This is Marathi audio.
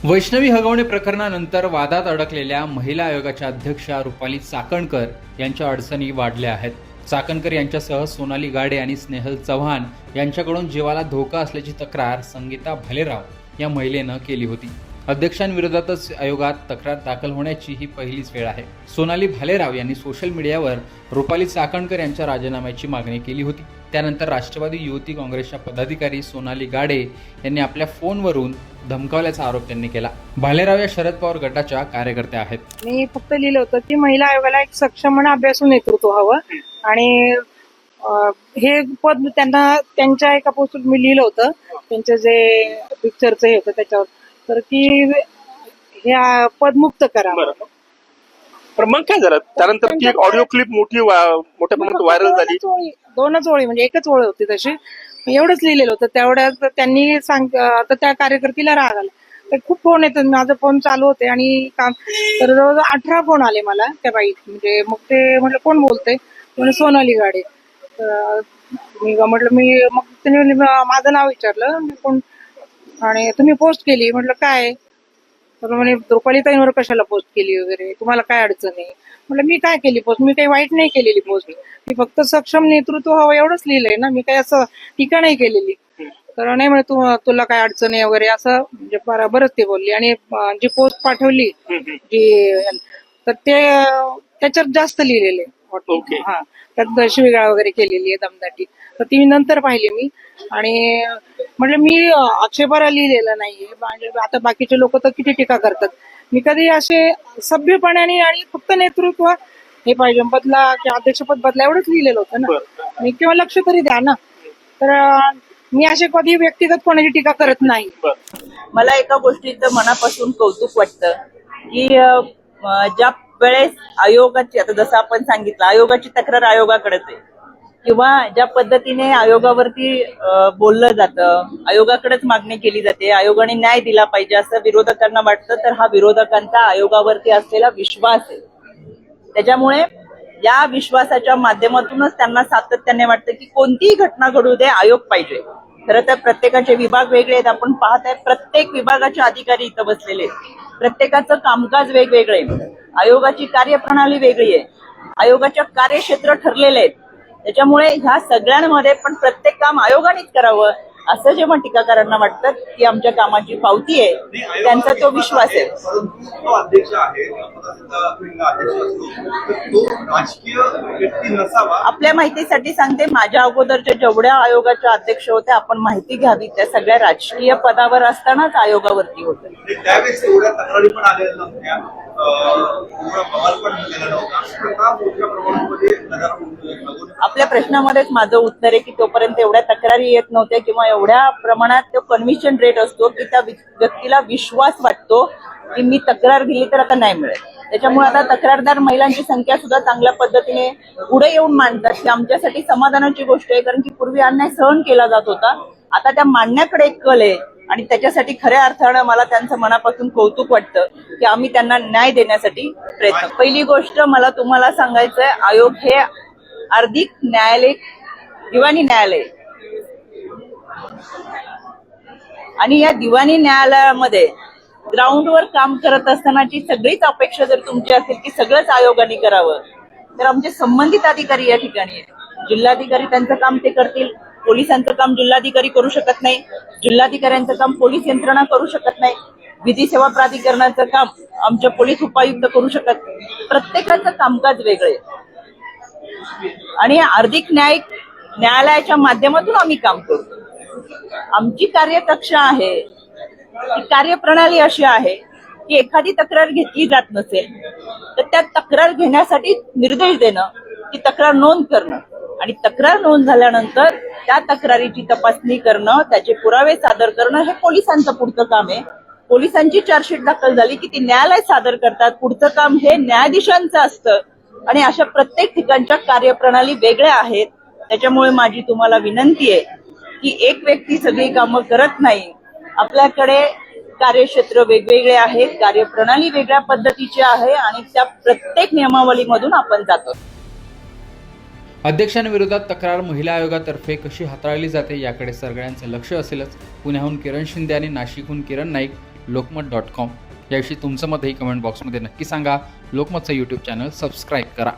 वैष्णवी हगवणे प्रकरणानंतर वादात अडकलेल्या महिला आयोगाच्या अध्यक्षा रुपाली चाकणकर यांच्या अडचणी वाढल्या आहेत. चाकणकर यांच्यासह सोनाली गाडे आणि स्नेहल चव्हाण यांच्याकडून जीवाला धोका असल्याची तक्रार संगीता भालेराव या महिलेनं केली होती. अध्यक्षांविरोधातच आयोगात तक्रार दाखल होण्याची ही पहिलीच वेळ आहे. सोनाली भालेराव यांनी सोशल मीडियावर रुपाली चाकणकर यांच्या राजीनाम्याची मागणी केली होती. त्यानंतर राष्ट्रवादी युवती काँग्रेसच्या पदाधिकारी सोनाली गाडे यांनी आपल्या फोनवरून धमकावल्याचा आरोप त्यांनी केला. भालेराव या शरद पवार गटाच्या कार्यकर्त्या आहेत. मी फक्त लिहिलं होतं की महिला आयोगाला एक सक्षम आणि अभ्यासू नेतृत्व हवं आणि हे पद त्यांना त्यांच्या एका पोस्टवर मी लिहिलं होतं, त्यांचं जे पिक्चरचं हे होतं त्याच्यावर, तर की हे पद मुक्त करा. पण मग काय झालं त्यानंतर ती एक ऑडिओ क्लिप मोठ्या प्रमाणात व्हायरल झाली. दोनच ओळी म्हणजे एकच ओळ होती तशी, एवढंच लिहिलेलं होतं. तेवढ्यात त्यांनी तर त्या कार्यकर्तीला राग आला. तर खूप फोन येतात, माझा फोन चालू होते आणि काम तर जवळजवळ 18 फोन आले मला त्या बाई. म्हणजे मग ते म्हटलं कोण बोलते, म्हणजे सोनाली गाडे. मी म्हटलं मग त्यांनी माझं नाव विचारलं, मी कोण आणि तुम्ही पोस्ट केली. म्हटलं काय, तर म्हणे रुपाली ताईंवर कशाला पोस्ट केली वगैरे, तुम्हाला काय अडचण आहे. म्हटलं मी काय केली पोस्ट, मी काही वाईट नाही केलेली पोस्ट, मी फक्त सक्षम नेतृत्व हवं एवढंच लिहिलंय ना, मी काही असं टीका नाही केलेली. तर नाही म्हणे तुला काय अडचण आहे वगैरे असं, म्हणजे बरंच ते बोलली. आणि जी पोस्ट पाठवली जी तर ते त्याच्यात जास्त लिहिलेले हा, त्यात शिवीगाळ वगैरे केलेली आहे, दमदाटी. तर ती नंतर पाहिली मी आणि म्हटलं मी आक्षेपार्ह लिहिलेलं नाहीये. आता बाकीचे लोक तर किती टीका करतात, मी कधी असे सभ्यपणाने आणि फक्त नेतृत्व हे पाहिजे बदला किंवा अध्यक्षपद बदला एवढंच लिहिलेलं होतं ना. मी किंवा लक्ष तरी द्या ना. तर मी असे कधी व्यक्तिगत कोणाची टीका करत नाही. मला एका गोष्टीचं मनापासून कौतुक वाटतं की ज्या वेळेस आयोगाची, आता जसं आपण सांगितलं, आयोगाची तक्रार आयोगाकडेच आहे किंवा ज्या पद्धतीने आयोगावरती बोललं जातं, आयोगाकडेच मागणी केली जाते, आयोगाने न्याय दिला पाहिजे असं विरोधकांना वाटतं. तर हा विरोधकांचा आयोगावरती असलेला विश्वास आहे. त्याच्यामुळे या विश्वासाच्या माध्यमातूनच त्यांना सातत्याने वाटतं की कोणतीही घटना घडू दे, आयोग पाहिजे. खरं तर प्रत्येकाचे विभाग वेगळे आहेत. आपण पाहताय प्रत्येक विभागाचे अधिकारी इथं बसलेले आहेत. प्रत्येकाचं कामकाज वेगवेगळं आहे. आयोगाची कार्यप्रणाली वेगळी आहे. आयोगाच्या कार्यक्षेत्र ठरलेले आहेत. त्याच्यामुळे ह्या सगळ्यांमध्ये पण प्रत्येक काम आयोगानेच करावं असं जेव्हा टीकाकारांना वाटतं की आमच्या कामाची पावती आहे, त्यांचा तो विश्वास आहे. आपल्या माहितीसाठी सांगते, माझ्या अगोदरच्या जेवढ्या आयोगाच्या अध्यक्ष होत्या, आपण माहिती घ्यावी, त्या सगळ्या राजकीय पदावर असतानाच आयोगावरती होत्या. आपल्या प्रश्नामध्येच माझं उत्तर आहे की तोपर्यंत एवढ्या तक्रारी येत नव्हत्या किंवा एवढ्या प्रमाणात तो कन्व्हिक्शन रेट असतो की त्या व्यक्तीला विश्वास वाटतो की मी तक्रार दिली तर आता नाही मिळेल. त्याच्यामुळे आता तक्रारदार महिलांची संख्या सुद्धा चांगल्या पद्धतीने पुढे येऊन मांडतात की आमच्यासाठी समाधानाची गोष्ट आहे. कारण की पूर्वी अन्याय सहन केला जात होता, आता त्या मांडण्याकडे एक कल आहे आणि त्याच्यासाठी खऱ्या अर्थानं मला त्यांचं मनापासून कौतुक वाटतं की आम्ही त्यांना न्याय देण्यासाठी प्रयत्न. पहिली गोष्ट मला तुम्हाला सांगायचंय, आयोग हे अर्धिक न्यायालय, दिवाणी न्यायालय आणि या दिवाणी न्यायालयामध्ये ग्राउंडवर काम करत असतानाची सगळीच अपेक्षा जर तुमची असेल की सगळंच आयोगाने करावं, तर आमचे संबंधित अधिकारी या ठिकाणी आहेत. जिल्हाधिकारी त्यांचं काम ते करतील, पोलिसांचं काम जिल्हाधिकारी करू शकत नाही, जिल्हाधिकाऱ्यांचं काम पोलीस यंत्रणा करू शकत नाही, विधी सेवा प्राधिकरणाचं काम आमच्या पोलीस उपायुक्त करू शकत नाही. प्रत्येकाचं कामकाज वेगळे आणि अर्धिक न्यायिक न्यायालयाच्या माध्यमातून आम्ही काम करतो. आमची कार्यकक्षा आहे, ती कार्यप्रणाली अशी आहे की एखादी तक्रार घेतली जात नसेल तर त्या तक्रार घेण्यासाठी निर्देश देणं, ती तक्रार नोंद करणं आणि तक्रार नोंद झाल्यानंतर त्या तक्रारीची तपासणी करणं, त्याचे पुरावे सादर करणं हे पोलिसांचं पुढचं काम आहे. पोलिसांची चार्जशीट दाखल झाली की ती न्यायालय सादर करतात. पुढचं काम हे न्यायाधीशांचं असतं आणि अशा प्रत्येक ठिकाणच्या कार्यप्रणाली वेगळ्या आहेत. त्याच्यामुळे माझी तुम्हाला विनंती आहे की एक व्यक्ती सगळी कामं करत नाही. आपल्याकडे कार्यक्षेत्र वेगवेगळे आहेत, कार्यप्रणाली वेगळ्या पद्धतीची आहे आणि त्या प्रत्येक नियमावलीमधून आपण जातो. अध्यक्षांविरोधात तक्रार महिला आयोगातर्फे कशी हाताळली जाते याकडे सगळ्यांचे लक्ष असेलच. पुण्याहून किरण शिंदे आणि नाशिकहून किरण नाईक, lokmat.com याविषयी तुमचं मतही कमेंट बॉक्समध्ये नक्की सांगा. लोकमतचं यूट्यूब चॅनल सबस्क्राईब करा.